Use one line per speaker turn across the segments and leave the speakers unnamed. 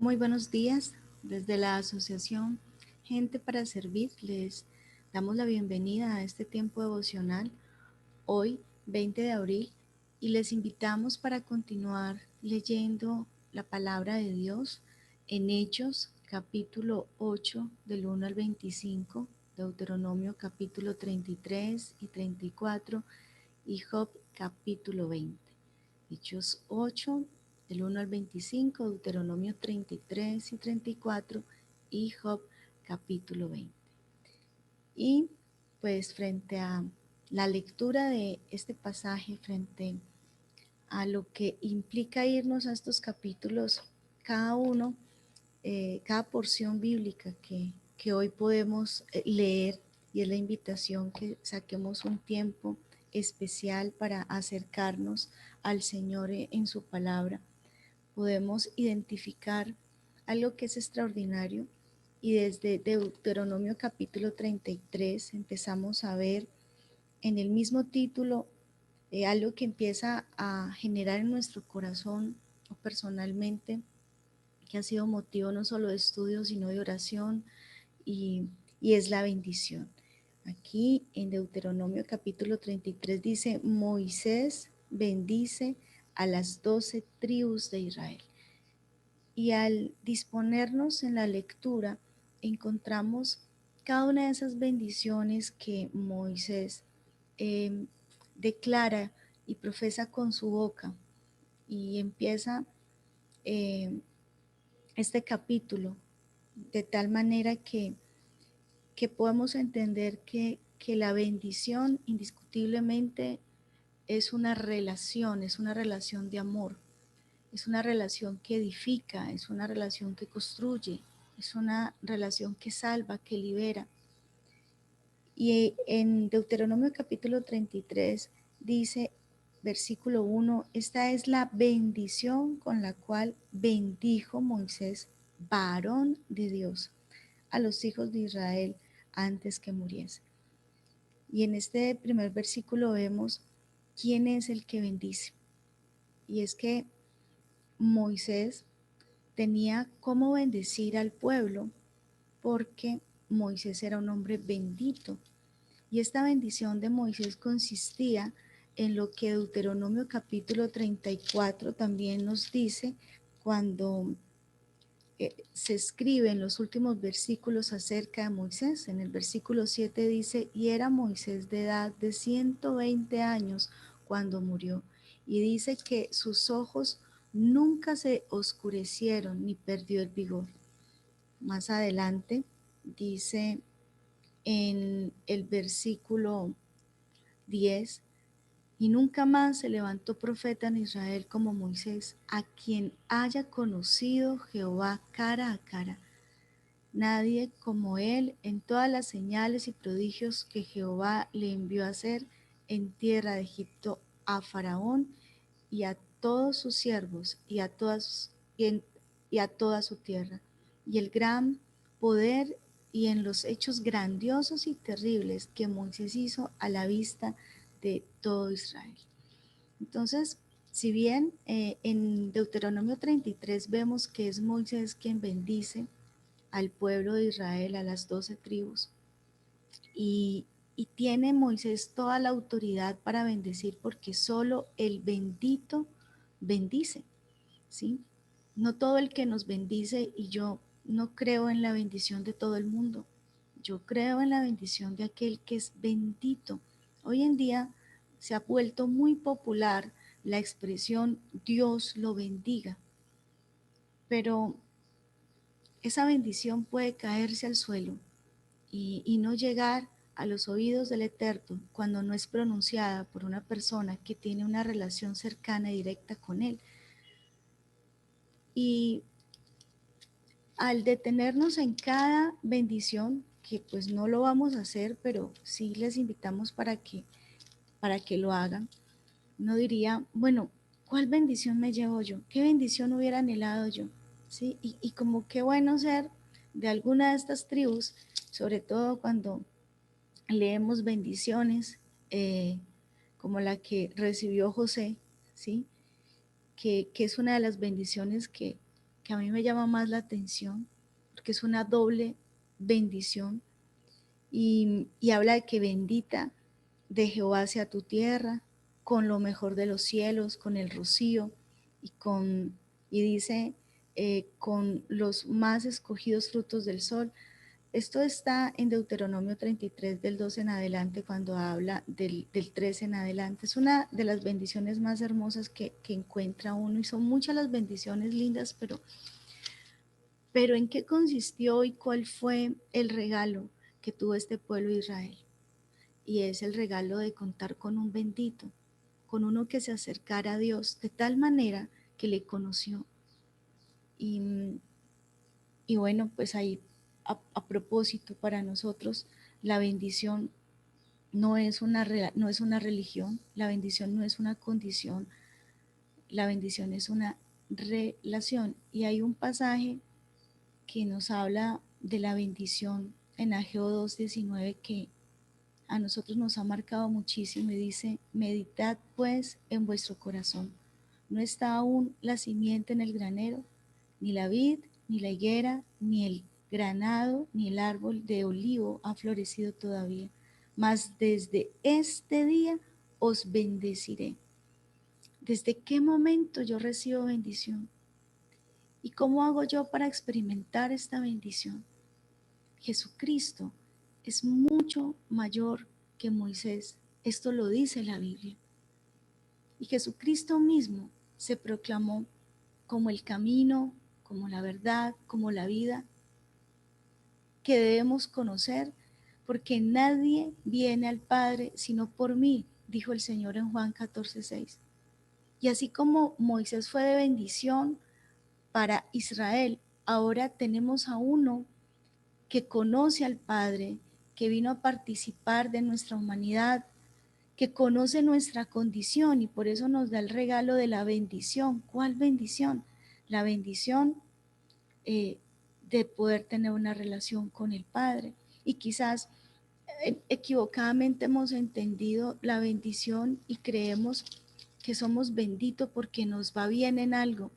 Muy buenos días. Desde la Asociación Gente para Servir les damos la bienvenida a este tiempo devocional hoy, 20 de abril, y les invitamos para continuar leyendo la palabra de Dios en Hechos, capítulo 8, del 1 al 25, Deuteronomio capítulo 33 y 34 y Job capítulo 20. Hechos 8, del 1 al 25, Deuteronomio 33 y 34 y Job capítulo 20. Y pues frente a la lectura de este pasaje, frente a lo que implica irnos a estos capítulos, cada uno, cada porción bíblica que hoy podemos leer, y es la invitación que saquemos un tiempo especial para acercarnos al Señor en su palabra, podemos identificar algo que es extraordinario, y desde Deuteronomio capítulo 33 empezamos a ver en el mismo título algo que empieza a generar en nuestro corazón o personalmente, que ha sido motivo no solo de estudio sino de oración, y, y es la bendición. Aquí en Deuteronomio capítulo 33 dice: Moisés bendice a las 12 tribus de Israel. Y al disponernos en la lectura, encontramos cada una de esas bendiciones que Moisés eh, declara y profesa con su boca. Y empieza eh, este capítulo de tal manera que podemos entender que la bendición indiscutiblemente es una relación de amor. Es una relación que edifica, es una relación que construye, es una relación que salva, que libera. Y en Deuteronomio capítulo 33 dice, versículo 1, esta es la bendición con la cual bendijo Moisés, varón de Dios, a los hijos de Israel antes que muriese. Y en este primer versículo vemos quién es el que bendice. Y es que Moisés tenía cómo bendecir al pueblo, porque Moisés era un hombre bendito. Y esta bendición de Moisés consistía en lo que Deuteronomio capítulo 34 también nos dice cuando se escribe en los últimos versículos acerca de Moisés. En el versículo 7 dice: y era Moisés de edad de 120 años cuando murió. Y dice que sus ojos nunca se oscurecieron ni perdió el vigor. Más adelante dice en el versículo 10: y nunca más se levantó profeta en Israel como Moisés, a quien haya conocido Jehová cara a cara. Nadie como él en todas las señales y prodigios que Jehová le envió a hacer en tierra de Egipto a Faraón y a todos sus siervos y a toda su tierra. Y el gran poder y en los hechos grandiosos y terribles que Moisés hizo a la vista de todo Israel. Entonces, si bien en Deuteronomio 33 vemos que es Moisés quien bendice al pueblo de Israel, a las 12 tribus, y, y tiene Moisés toda la autoridad para bendecir, porque solo el bendito bendice, ¿sí? No todo el que nos bendice, y yo no creo en la bendición de todo el mundo. Yo creo en la bendición de aquel que es bendito. Hoy en día se ha vuelto muy popular la expresión Dios lo bendiga, pero esa bendición puede caerse al suelo y no llegar a los oídos del Eterno cuando no es pronunciada por una persona que tiene una relación cercana y directa con Él. Y al detenernos en cada bendición, que pues no lo vamos a hacer, pero sí les invitamos para que lo hagan, no diría, bueno, ¿cuál bendición me llevo yo? ¿Qué bendición hubiera anhelado yo? ¿Sí? Y como qué bueno ser de alguna de estas tribus, sobre todo cuando leemos bendiciones como la que recibió José, ¿sí? Que es una de las bendiciones que a mí me llama más la atención, porque es una doble bendición, y habla de que bendita de Jehová sea tu tierra, con lo mejor de los cielos, con el rocío, y dice, con los más escogidos frutos del sol. Esto está en Deuteronomio 33, del 12 en adelante, cuando habla del 13 en adelante. Es una de las bendiciones más hermosas que encuentra uno, y son muchas las bendiciones lindas, pero ¿en qué consistió y cuál fue el regalo que tuvo este pueblo de Israel? Y es el regalo de contar con un bendito, con uno que se acercara a Dios de tal manera que le conoció. Y, y bueno, pues ahí a propósito para nosotros, la bendición no es una religión, la bendición no es una condición, la bendición es una relación. Y hay un pasaje que nos habla de la bendición en Ageo 2:19 que a nosotros nos ha marcado muchísimo, y dice: meditad pues en vuestro corazón, no está aún la simiente en el granero, ni la vid, ni la higuera, ni el granado, ni el árbol de olivo ha florecido todavía, mas desde este día os bendeciré. ¿Desde qué momento yo recibo bendición? ¿Y cómo hago yo para experimentar esta bendición? Jesucristo es mucho mayor que Moisés. Esto lo dice la Biblia. Y Jesucristo mismo se proclamó como el camino, como la verdad, como la vida que debemos conocer, porque nadie viene al Padre sino por mí, dijo el Señor en Juan 14:6. Y así como Moisés fue de bendición para Israel, ahora tenemos a uno que conoce al Padre, que vino a participar de nuestra humanidad, que conoce nuestra condición, y por eso nos da el regalo de la bendición. ¿Cuál bendición? La bendición eh, de poder tener una relación con el Padre. Y quizás equivocadamente hemos entendido la bendición y creemos que somos benditos porque nos va bien en algo,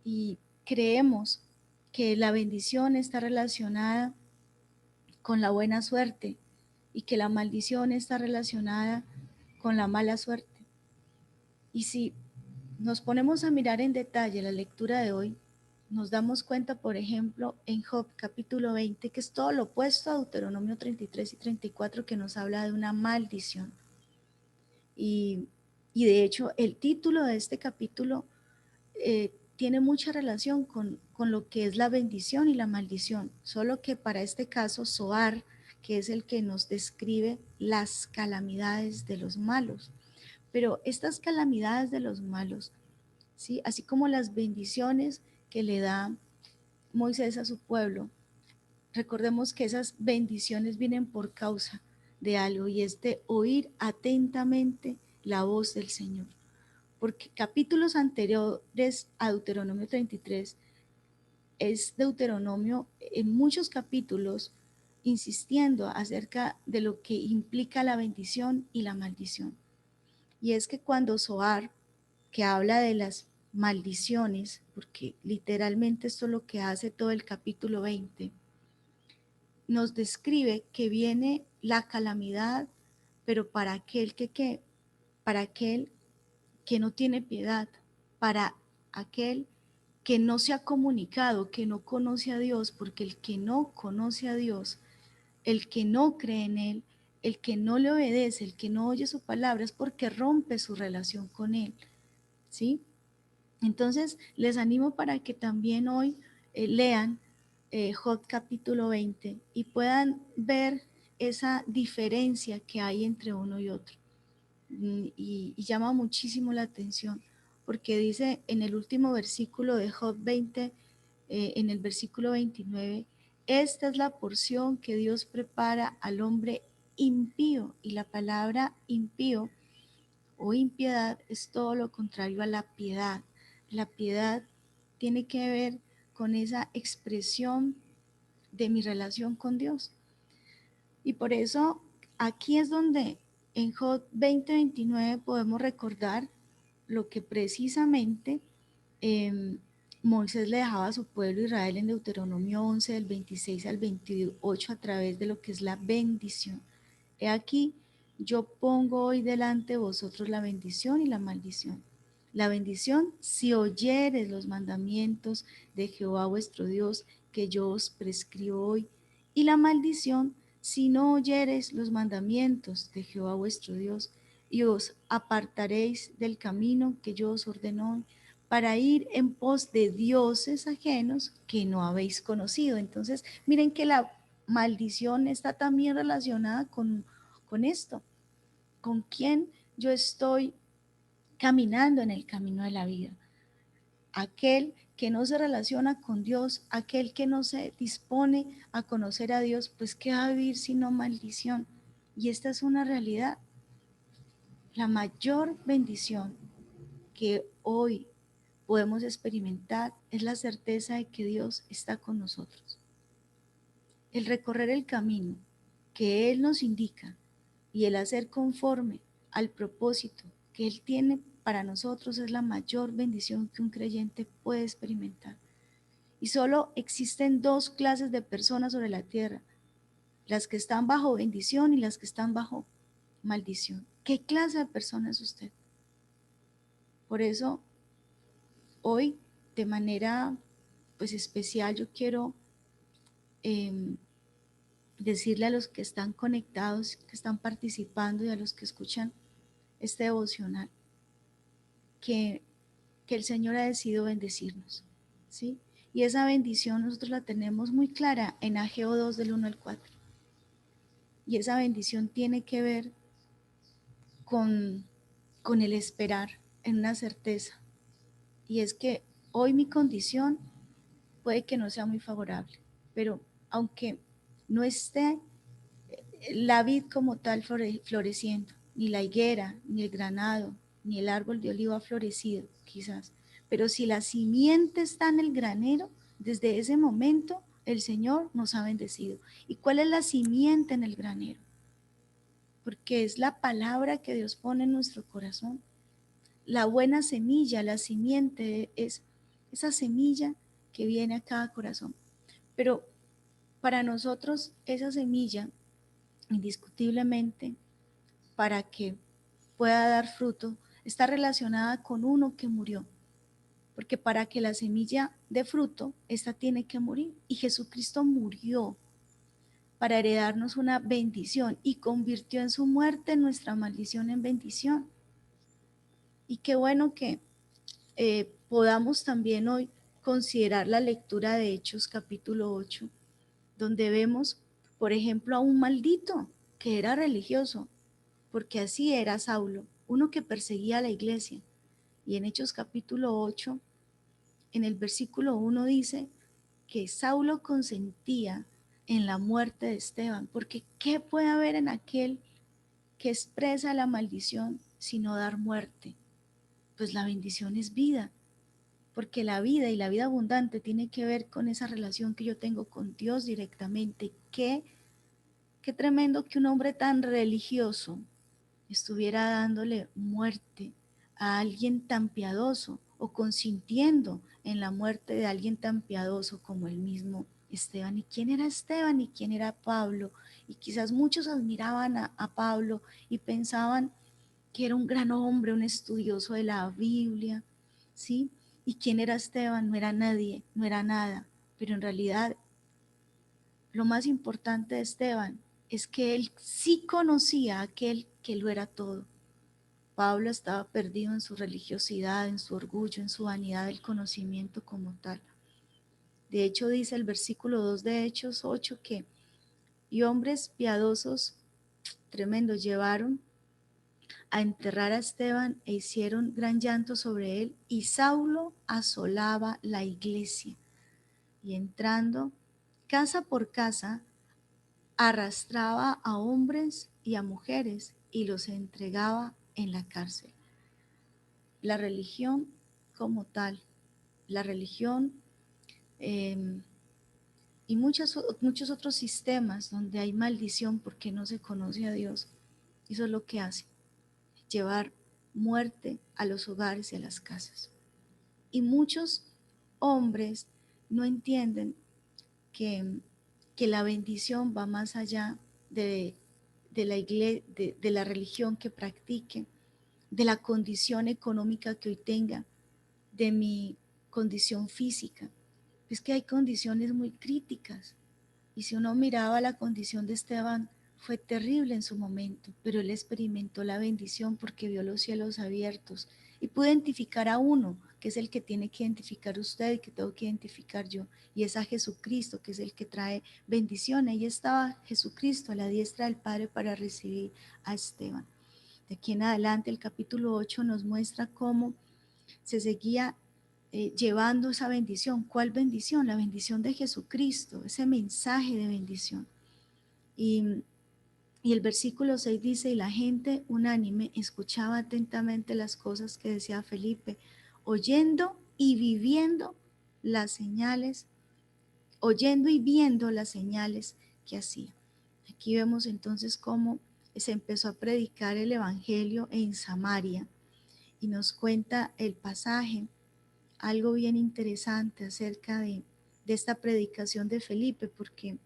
y creemos que la bendición está relacionada con la buena suerte y que la maldición está relacionada con la mala suerte. Y si nos ponemos a mirar en detalle la lectura de hoy, nos damos cuenta, por ejemplo, en Job capítulo 20, que es todo lo opuesto a Deuteronomio 33 y 34, que nos habla de una maldición. Y, de hecho, el título de este capítulo tiene mucha relación con lo que es la bendición y la maldición, solo que para este caso Zoar, que es el que nos describe las calamidades de los malos. Pero estas calamidades de los malos, ¿sí?, así como las bendiciones que le da Moisés a su pueblo, recordemos que esas bendiciones vienen por causa de algo, y es de oír atentamente la voz del Señor. Porque capítulos anteriores a Deuteronomio 33 es Deuteronomio en muchos capítulos insistiendo acerca de lo que implica la bendición y la maldición. Y es que cuando Zoar, que habla de las maldiciones, porque literalmente esto es lo que hace todo el capítulo 20, nos describe que viene la calamidad, pero para aquel para aquel que no tiene piedad, para aquel que no se ha comunicado, que no conoce a Dios, porque el que no conoce a Dios, el que no cree en Él, el que no le obedece, el que no oye su palabra, es porque rompe su relación con Él, ¿sí? Entonces, les animo para que también hoy lean Job capítulo 20 y puedan ver esa diferencia que hay entre uno y otro. Y llama muchísimo la atención, porque dice en el último versículo de Job 20, en el versículo 29, esta es la porción que Dios prepara al hombre impío, y la palabra impío o impiedad es todo lo contrario a la piedad. La piedad tiene que ver con esa expresión de mi relación con Dios. Y por eso aquí es donde en Job 20:29 podemos recordar lo que precisamente Moisés le dejaba a su pueblo Israel en Deuteronomio 11, del 26 al 28, a través de lo que es la bendición. He aquí, yo pongo hoy delante de vosotros la bendición y la maldición. La bendición, si oyeres los mandamientos de Jehová vuestro Dios, que yo os prescribo hoy, y la maldición, si no oyeres los mandamientos de Jehová vuestro Dios, y os apartaréis del camino que yo os ordeno hoy, para ir en pos de dioses ajenos que no habéis conocido. Entonces, miren que la maldición está también relacionada con esto, con quién yo estoy caminando en el camino de la vida. Aquel que no se relaciona con Dios, aquel que no se dispone a conocer a Dios, pues ¿qué va a vivir sino maldición? Y esta es una realidad. La mayor bendición que hoy podemos experimentar es la certeza de que Dios está con nosotros. El recorrer el camino que Él nos indica y el hacer conforme al propósito que Él tiene para nosotros es la mayor bendición que un creyente puede experimentar. Y solo existen dos clases de personas sobre la tierra, las que están bajo bendición y las que están bajo maldición. ¿Qué clase de persona es usted? Por eso, hoy, de manera pues especial, yo quiero eh, decirle a los que están conectados, que están participando y a los que escuchan este devocional, que, que el Señor ha decidido bendecirnos, ¿sí? Y esa bendición nosotros la tenemos muy clara en Ageo 2 del 1 al 4. Y esa bendición tiene que ver con, con el esperar en una certeza. Y es que hoy mi condición puede que no sea muy favorable, pero aunque no esté la vid como tal floreciendo, ni la higuera, ni el granado, ni el árbol de olivo ha florecido, quizás. Pero si la simiente está en el granero, desde ese momento el Señor nos ha bendecido. ¿Y cuál es la simiente en el granero? Porque es la palabra que Dios pone en nuestro corazón. La buena semilla, la simiente, es esa semilla que viene a cada corazón. Pero para nosotros esa semilla, indiscutiblemente, para que pueda dar fruto, está relacionada con uno que murió. Porque para que la semilla dé fruto, esta tiene que morir. Y Jesucristo murió para heredarnos una bendición y convirtió en su muerte nuestra maldición en bendición. Y qué bueno que podamos también hoy considerar la lectura de Hechos capítulo 8, donde vemos, por ejemplo, a un maldito que era religioso, porque así era Saulo, uno que perseguía a la iglesia. Y en Hechos capítulo 8, en el versículo 1 dice que Saulo consentía en la muerte de Esteban, porque ¿qué puede haber en aquel que expresa la maldición sino dar muerte? Pues la bendición es vida, porque la vida y la vida abundante tiene que ver con esa relación que yo tengo con Dios directamente. Qué tremendo que un hombre tan religioso estuviera dándole muerte a alguien tan piadoso o consintiendo en la muerte de alguien tan piadoso como el mismo Esteban. ¿Y quién era Esteban y quién era Pablo? Y quizás muchos admiraban a Pablo y pensaban que era un gran hombre, un estudioso de la Biblia, ¿sí? ¿Y quién era Esteban? No era nadie, no era nada, pero en realidad lo más importante de Esteban es que él sí conocía a aquel que lo era todo. Pablo estaba perdido en su religiosidad, en su orgullo, en su vanidad del conocimiento como tal. De hecho, dice el versículo 2 de Hechos 8 que y hombres piadosos tremendos llevaron a enterrar a Esteban e hicieron gran llanto sobre él, y Saulo asolaba la iglesia y entrando casa por casa arrastraba a hombres y a mujeres y los entregaba en la cárcel. La religión como tal, la religión eh, y muchos otros sistemas donde hay maldición porque no se conoce a Dios, eso es lo que hace, llevar muerte a los hogares y a las casas. Y muchos hombres no entienden que, que la bendición va más allá de la iglesia, de la religión que practique, de la condición económica que hoy tenga, de mi condición física. Es que hay condiciones muy críticas. Y si uno miraba la condición de Esteban, fue terrible en su momento, pero él experimentó la bendición porque vio los cielos abiertos y pudo identificar a uno, que es el que tiene que identificar usted y que tengo que identificar yo, y es a Jesucristo, que es el que trae bendición. Ahí estaba Jesucristo a la diestra del Padre para recibir a Esteban. De aquí en adelante el capítulo 8 nos muestra cómo se seguía llevando esa bendición. ¿Cuál bendición? La bendición de Jesucristo, ese mensaje de bendición. Y, y el versículo 6 dice, y la gente unánime escuchaba atentamente las cosas que decía Felipe, oyendo y viviendo las señales, oyendo y viendo las señales que hacía. Aquí vemos entonces cómo se empezó a predicar el evangelio en Samaria, y nos cuenta el pasaje algo bien interesante acerca de esta predicación de Felipe, porque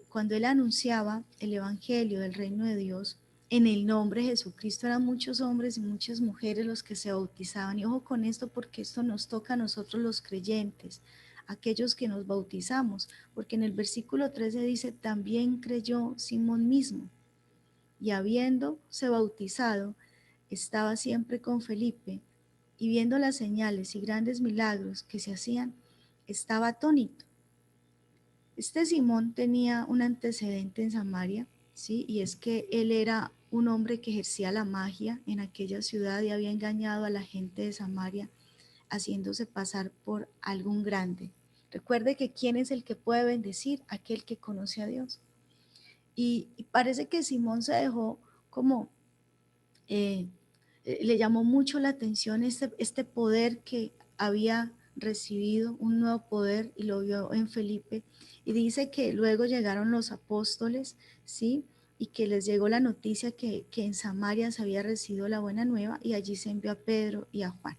cuando él anunciaba el evangelio del reino de Dios en el nombre de Jesucristo, eran muchos hombres y muchas mujeres los que se bautizaban. Y ojo con esto, porque esto nos toca a nosotros los creyentes, aquellos que nos bautizamos, porque en el versículo 13 dice, también creyó Simón mismo, y habiéndose bautizado, estaba siempre con Felipe, y viendo las señales y grandes milagros que se hacían, estaba atónito. Este Simón tenía un antecedente en Samaria, ¿sí? Y es que él era un hombre que ejercía la magia en aquella ciudad y había engañado a la gente de Samaria, haciéndose pasar por algún grande. Recuerde que ¿quién es el que puede bendecir? Aquel que conoce a Dios. Y parece que Simón se dejó como eh, le llamó mucho la atención este poder que había recibido, un nuevo poder, y lo vio en Felipe. Y dice que luego llegaron los apóstoles, ¿sí? Y que les llegó la noticia que en Samaria se había recibido la buena nueva, y allí se envió a Pedro y a Juan.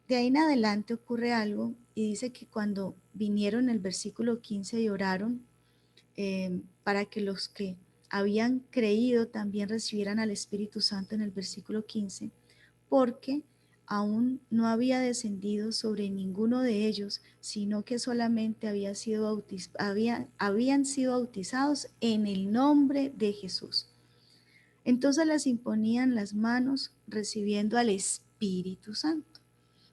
De ahí en adelante ocurre algo, y dice que cuando vinieron en el versículo 15 y oraron, para que los que habían creído también recibieran al Espíritu Santo en el versículo 15, porque aún no había descendido sobre ninguno de ellos, sino que solamente habían sido bautizados en el nombre de Jesús. Entonces les imponían las manos recibiendo al Espíritu Santo.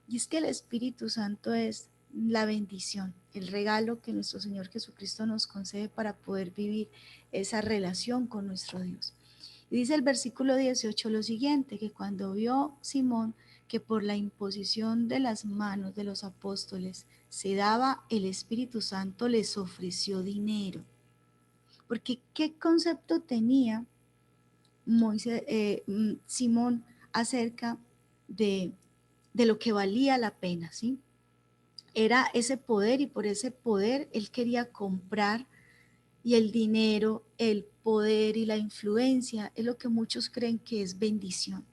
Y es que el Espíritu Santo es la bendición, el regalo que nuestro Señor Jesucristo nos concede para poder vivir esa relación con nuestro Dios. Y dice el versículo 18 lo siguiente, que cuando vio Simón que por la imposición de las manos de los apóstoles se daba el Espíritu Santo, les ofreció dinero. Porque ¿qué concepto tenía Simón acerca de, de lo que valía la pena, ¿sí? Era ese poder, y por ese poder él quería comprar, y el dinero, el poder y la influencia es lo que muchos creen que es bendición.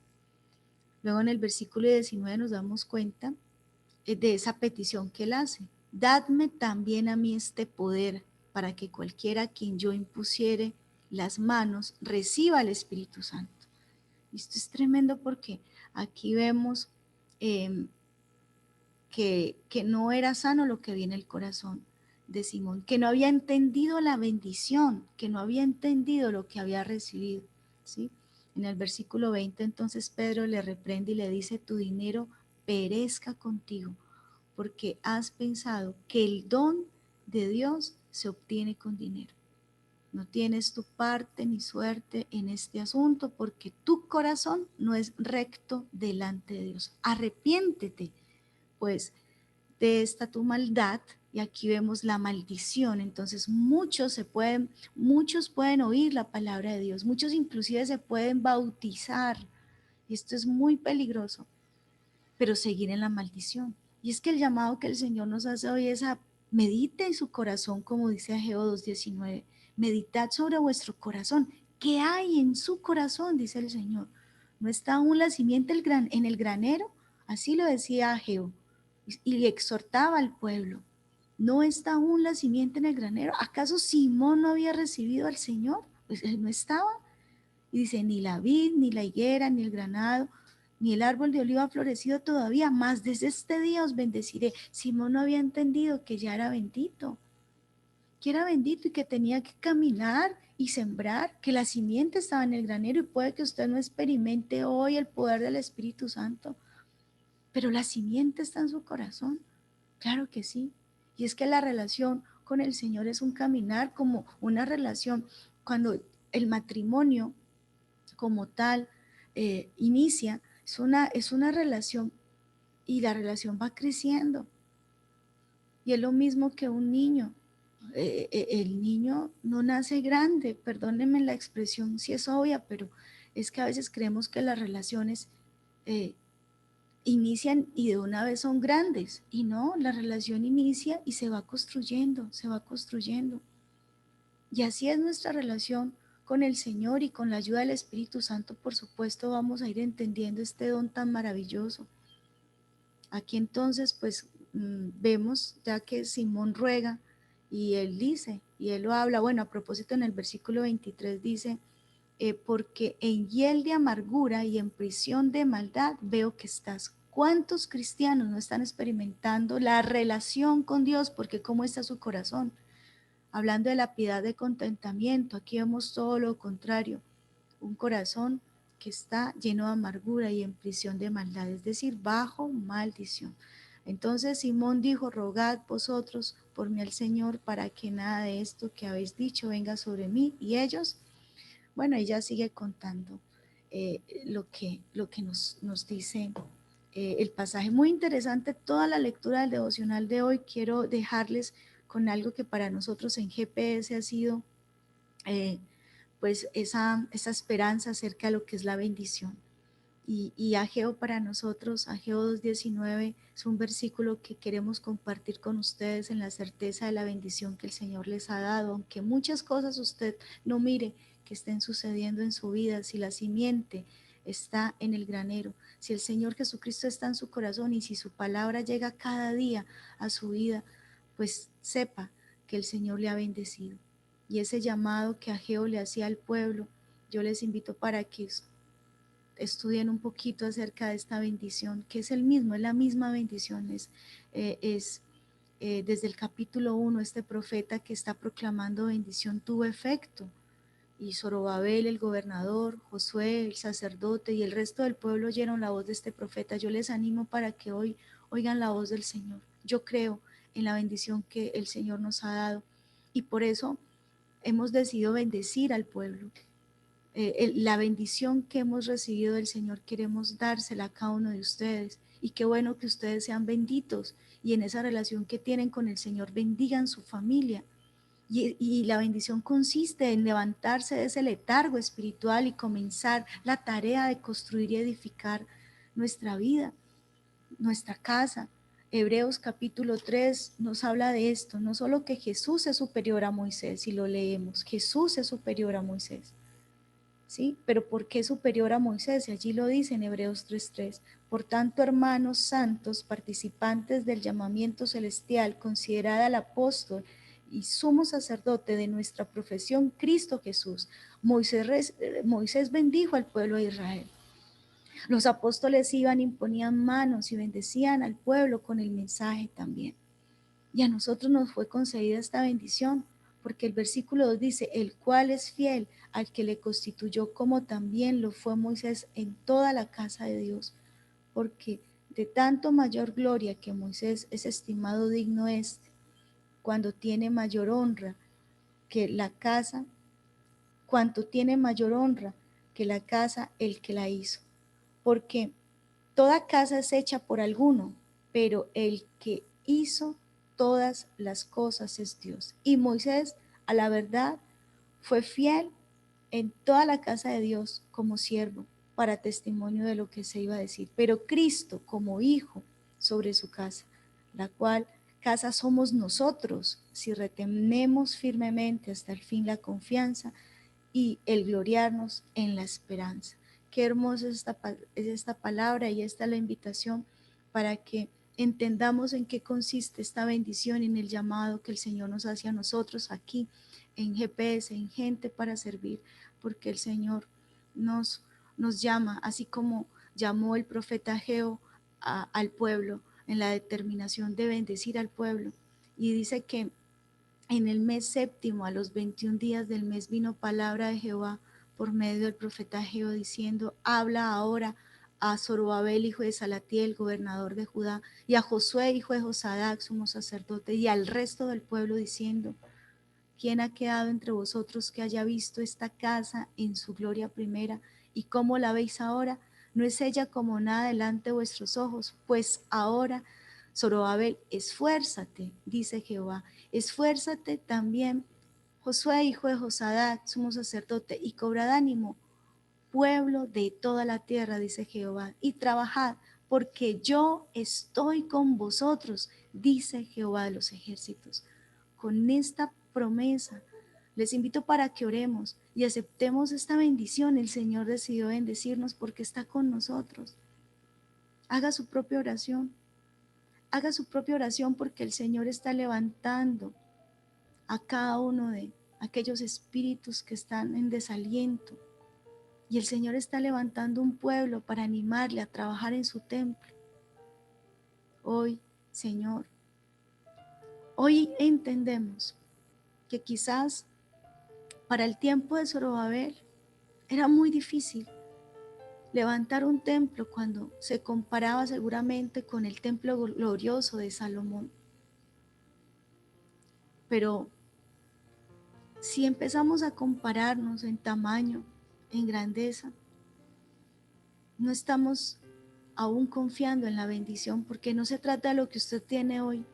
Luego en el versículo 19 nos damos cuenta de esa petición que él hace. Dadme también a mí este poder para que cualquiera a quien yo impusiere las manos reciba el Espíritu Santo. Y esto es tremendo porque aquí vemos que no era sano lo que había en el corazón de Simón, que no había entendido la bendición, que no había entendido lo que había recibido, ¿sí? En el versículo 20 entonces Pedro le reprende y le dice, tu dinero perezca contigo, porque has pensado que el don de Dios se obtiene con dinero. No tienes tu parte ni suerte en este asunto, porque tu corazón no es recto delante de Dios. Arrepiéntete, pues, de esta tu maldad. Y aquí vemos la maldición. Entonces muchos pueden oír la palabra de Dios, muchos inclusive se pueden bautizar, y esto es muy peligroso, pero seguir en la maldición. Y es que el llamado que el Señor nos hace hoy es a medite en su corazón, como dice Ageo 2:19, meditad sobre vuestro corazón. ¿Qué hay en su corazón? Dice el Señor. ¿No está aún la simiente en el granero? Así lo decía Ageo. y exhortaba al pueblo. ¿No está aún la simiente en el granero? ¿Acaso Simón no había recibido al Señor? Pues él no estaba. Y dice, ni la vid, ni la higuera, ni el granado, ni el árbol de oliva ha florecido todavía, más desde este día os bendeciré. Simón no había entendido que ya era bendito, que era bendito y que tenía que caminar y sembrar, que la simiente estaba en el granero y puede que usted no experimente hoy el poder del Espíritu Santo, pero la simiente está en su corazón. Claro que sí. Y es que la relación con el Señor es un caminar como una relación. Cuando el matrimonio como tal inicia, es una relación y la relación va creciendo. Y es lo mismo que un niño. El niño no nace grande, perdónenme la expresión si es obvia, pero es que a veces creemos que las relaciones eh, inician y de una vez son grandes. Y no, la relación inicia y se va construyendo, se va construyendo. Y así es nuestra relación con el Señor y con la ayuda del Espíritu Santo, por supuesto, vamos a ir entendiendo este don tan maravilloso. Aquí entonces, pues vemos ya que Simón ruega y él dice, y él lo habla, bueno, a propósito en el versículo 23 dice, porque en hiel de amargura y en prisión de maldad veo que estás. ¿Cuántos cristianos no están experimentando la relación con Dios? Porque ¿cómo está su corazón? Hablando de la piedad de contentamiento, aquí vemos todo lo contrario, un corazón que está lleno de amargura y en prisión de maldad, es decir, bajo maldición. Entonces Simón dijo, rogad vosotros por mí al Señor para que nada de esto que habéis dicho venga sobre mí. Y ellos, bueno, ella sigue contando lo que nos dice el pasaje. Muy interesante toda la lectura del devocional de hoy. Quiero dejarles con algo que para nosotros en GPS ha sido eh, pues esa esperanza acerca de lo que es la bendición. Y Ageo para nosotros, Ageo 2:19, es un versículo que queremos compartir con ustedes en la certeza de la bendición que el Señor les ha dado, aunque muchas cosas usted no mire que estén sucediendo en su vida, si la simiente está en el granero, si el Señor Jesucristo está en su corazón y si su palabra llega cada día a su vida, pues sepa que el Señor le ha bendecido. Y ese llamado que Ageo le hacía al pueblo, yo les invito para que estudien un poquito acerca de esta bendición, que es es la misma bendición, desde el capítulo 1, este profeta que está proclamando bendición tuvo efecto, y Zorobabel, el gobernador, Josué, el sacerdote y el resto del pueblo oyeron la voz de este profeta. Yo les animo para que hoy oigan la voz del Señor. Yo creo en la bendición que el Señor nos ha dado y por eso hemos decidido bendecir al pueblo. La bendición que hemos recibido del Señor queremos dársela a cada uno de ustedes. Y qué bueno que ustedes sean benditos y en esa relación que tienen con el Señor bendigan su familia. Y la bendición consiste en levantarse de ese letargo espiritual y comenzar la tarea de construir y edificar nuestra vida, nuestra casa. Hebreos capítulo 3 nos habla de esto, no solo que Jesús es superior a Moisés, si lo leemos, Jesús es superior a Moisés, ¿sí? Pero ¿por qué superior a Moisés? Y allí lo dice en Hebreos 3:3. Por tanto, hermanos santos, participantes del llamamiento celestial, considerad al apóstol y sumo sacerdote de nuestra profesión, Cristo Jesús. Moisés bendijo al pueblo de Israel. Los apóstoles iban, imponían manos y bendecían al pueblo con el mensaje también. Y a nosotros nos fue concedida esta bendición, porque el versículo 2 dice, el cual es fiel al que le constituyó como también lo fue Moisés en toda la casa de Dios, porque de tanto mayor gloria que Moisés es estimado digno este, cuando tiene mayor honra que la casa, cuanto tiene mayor honra que la casa el que la hizo, porque toda casa es hecha por alguno, pero el que hizo todas las cosas es Dios. Y Moisés, a la verdad, fue fiel en toda la casa de Dios como siervo para testimonio de lo que se iba a decir. Pero Cristo como hijo sobre su casa, la cual casa somos nosotros si retenemos firmemente hasta el fin la confianza y el gloriarnos en la esperanza. Qué hermosa es esta palabra y esta es la invitación para que entendamos en qué consiste esta bendición, en el llamado que el Señor nos hace a nosotros aquí en GPS, en Gente para Servir, porque el Señor nos llama, así como llamó el profeta Ageo al pueblo, en la determinación de bendecir al pueblo. Y dice que en el mes séptimo, a los 21 días del mes, vino palabra de Jehová por medio del profeta Ageo, diciendo: habla ahora a Zorobabel, hijo de Salatiel, gobernador de Judá, y a Josué, hijo de Josadac, sumo sacerdote, y al resto del pueblo, diciendo: ¿quién ha quedado entre vosotros que haya visto esta casa en su gloria primera? ¿Y cómo la veis ahora? ¿No es ella como nada delante de vuestros ojos? Pues ahora, Zorobabel, esfuérzate, dice Jehová, esfuérzate también, Josué, hijo de Josadac, sumo sacerdote, y cobrad ánimo, pueblo de toda la tierra, dice Jehová, y trabajad, porque yo estoy con vosotros, dice Jehová de los ejércitos. Con esta promesa les invito para que oremos y aceptemos esta bendición. El Señor decidió bendecirnos porque está con nosotros. Haga su propia oración. Haga su propia oración, porque el Señor está levantando a cada uno de aquellos espíritus que están en desaliento. Y el Señor está levantando un pueblo para animarle a trabajar en su templo. Hoy, Señor, hoy entendemos que quizás para el tiempo de Zorobabel era muy difícil levantar un templo cuando se comparaba seguramente con el templo glorioso de Salomón. Pero si empezamos a compararnos en tamaño, en grandeza, no estamos aún confiando en la bendición, porque no se trata de lo que usted tiene hoy,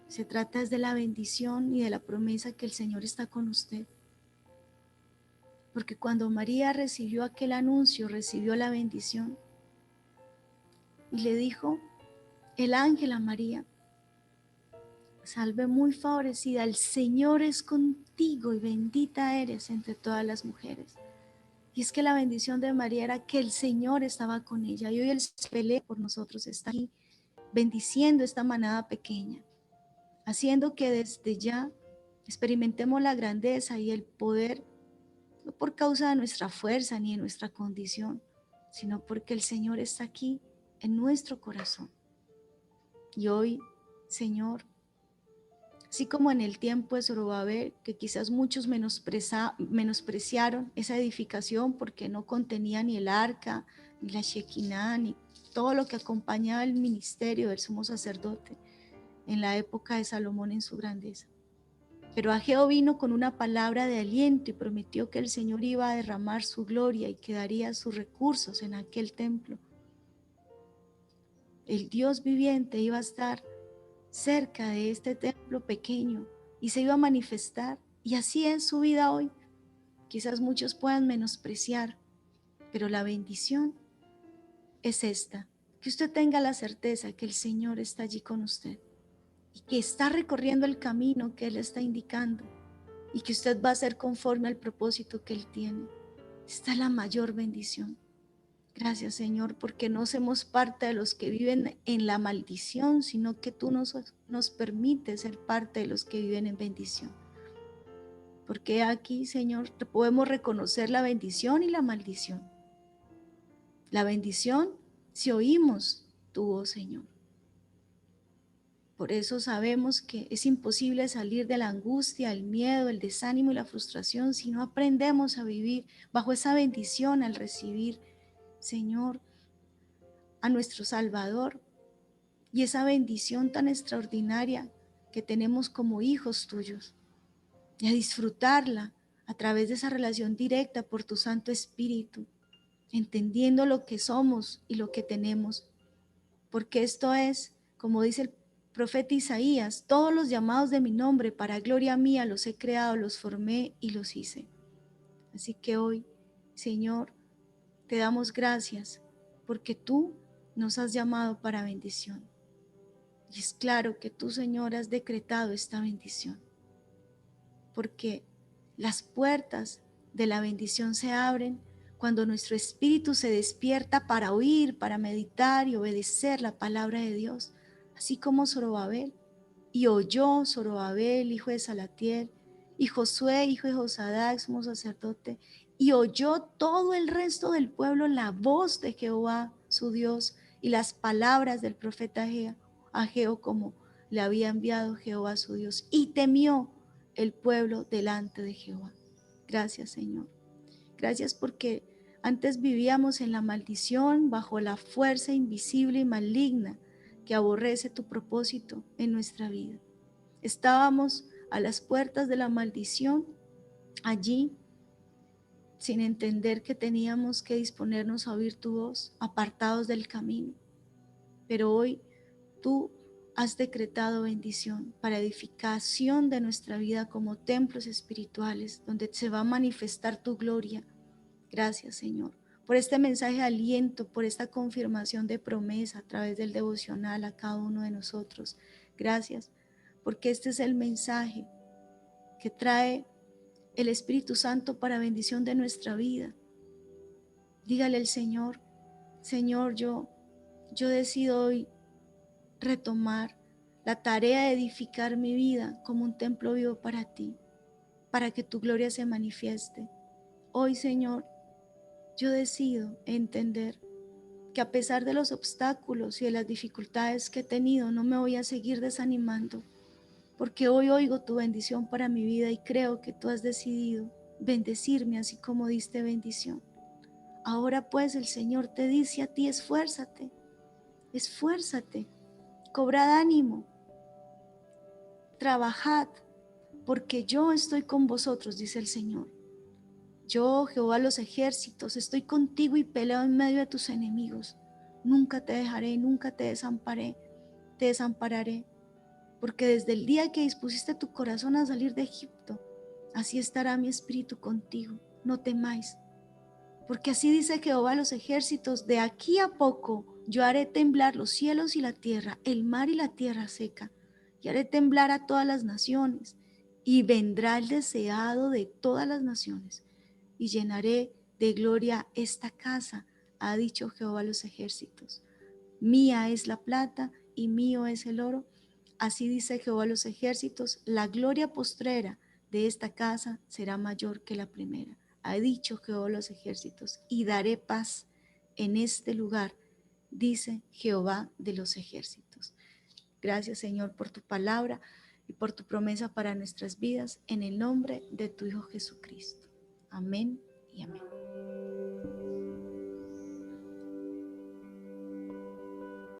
se trata de la bendición y de la promesa que el Señor está con usted. Porque cuando María recibió aquel anuncio, recibió la bendición, y le dijo el ángel a María: salve muy favorecida, el Señor es contigo y bendita eres entre todas las mujeres. Y es que la bendición de María era que el Señor estaba con ella, y hoy Él se pelea por nosotros, está aquí bendiciendo esta manada pequeña, haciendo que desde ya experimentemos la grandeza y el poder, no por causa de nuestra fuerza ni de nuestra condición, sino porque el Señor está aquí en nuestro corazón. Y hoy, Señor, así como en el tiempo de Zorobabel, que quizás muchos menospreciaron esa edificación porque no contenía ni el arca, ni la Shekinah, ni todo lo que acompañaba el ministerio del sumo sacerdote en la época de Salomón en su grandeza. Pero Ageo vino con una palabra de aliento y prometió que el Señor iba a derramar su gloria y que daría sus recursos en aquel templo. El Dios viviente iba a estar cerca de este templo pequeño y se iba a manifestar. Y así es su vida hoy. Quizás muchos puedan menospreciar, pero la bendición es esta: que usted tenga la certeza que el Señor está allí con usted y que está recorriendo el camino que Él está indicando, y que usted va a ser conforme al propósito que Él tiene. Esta es la mayor bendición. Gracias, Señor, porque no somos parte de los que viven en la maldición, sino que tú nos permites ser parte de los que viven en bendición. Porque aquí, Señor, podemos reconocer la bendición y la maldición. La bendición si oímos tu voz, Señor. Por eso sabemos que es imposible salir de la angustia, el miedo, el desánimo y la frustración si no aprendemos a vivir bajo esa bendición al recibir, Señor, a nuestro Salvador, y esa bendición tan extraordinaria que tenemos como hijos tuyos, y a disfrutarla a través de esa relación directa por tu Santo Espíritu, entendiendo lo que somos y lo que tenemos. Porque esto es, como dice el profeta Isaías: todos los llamados de mi nombre para gloria mía los he creado, los formé y los hice. Así que hoy, Señor, te damos gracias porque tú nos has llamado para bendición. Y es claro que tú, Señor, has decretado esta bendición, porque las puertas de la bendición se abren cuando nuestro espíritu se despierta para oír, para meditar y obedecer la palabra de Dios, así como Zorobabel. Y oyó Zorobabel, hijo de Salatiel, y Josué, hijo de Josadac, sumo sacerdote, y oyó todo el resto del pueblo la voz de Jehová, su Dios, y las palabras del profeta Ageo, como le había enviado Jehová, su Dios, y temió el pueblo delante de Jehová. Gracias, Señor. Gracias porque antes vivíamos en la maldición, bajo la fuerza invisible y maligna que aborrece tu propósito en nuestra vida. Estábamos a las puertas de la maldición, allí, sin entender que teníamos que disponernos a oír tu voz, apartados del camino. Pero hoy tú has decretado bendición para edificación de nuestra vida como templos espirituales, donde se va a manifestar tu gloria. Gracias, Señor, por este mensaje de aliento, por esta confirmación de promesa a través del devocional a cada uno de nosotros. Gracias, porque este es el mensaje que trae el Espíritu Santo para bendición de nuestra vida. Dígale al Señor, Señor, yo decido hoy retomar la tarea de edificar mi vida como un templo vivo para ti, para que tu gloria se manifieste. Hoy, Señor, yo decido entender que a pesar de los obstáculos y de las dificultades que he tenido, no me voy a seguir desanimando, porque hoy oigo tu bendición para mi vida y creo que tú has decidido bendecirme así como diste bendición. Ahora pues el Señor te dice a ti, esfuérzate, esfuérzate, cobrad ánimo, trabajad, porque yo estoy con vosotros, dice el Señor. Yo, Jehová los ejércitos, estoy contigo y peleo en medio de tus enemigos. Nunca te dejaré, nunca te desampararé, porque desde el día que dispusiste tu corazón a salir de Egipto, así estará mi espíritu contigo. No temáis, porque así dice Jehová a los ejércitos, de aquí a poco yo haré temblar los cielos y la tierra, el mar y la tierra seca, y haré temblar a todas las naciones, y vendrá el deseado de todas las naciones, y llenaré de gloria esta casa, ha dicho Jehová a los ejércitos. Mía es la plata y mío es el oro, así dice Jehová a los ejércitos, la gloria postrera de esta casa será mayor que la primera, ha dicho Jehová a los ejércitos, y daré paz en este lugar, dice Jehová de los ejércitos. Gracias, Señor, por tu palabra y por tu promesa para nuestras vidas, en el nombre de tu Hijo Jesucristo. Amén y amén.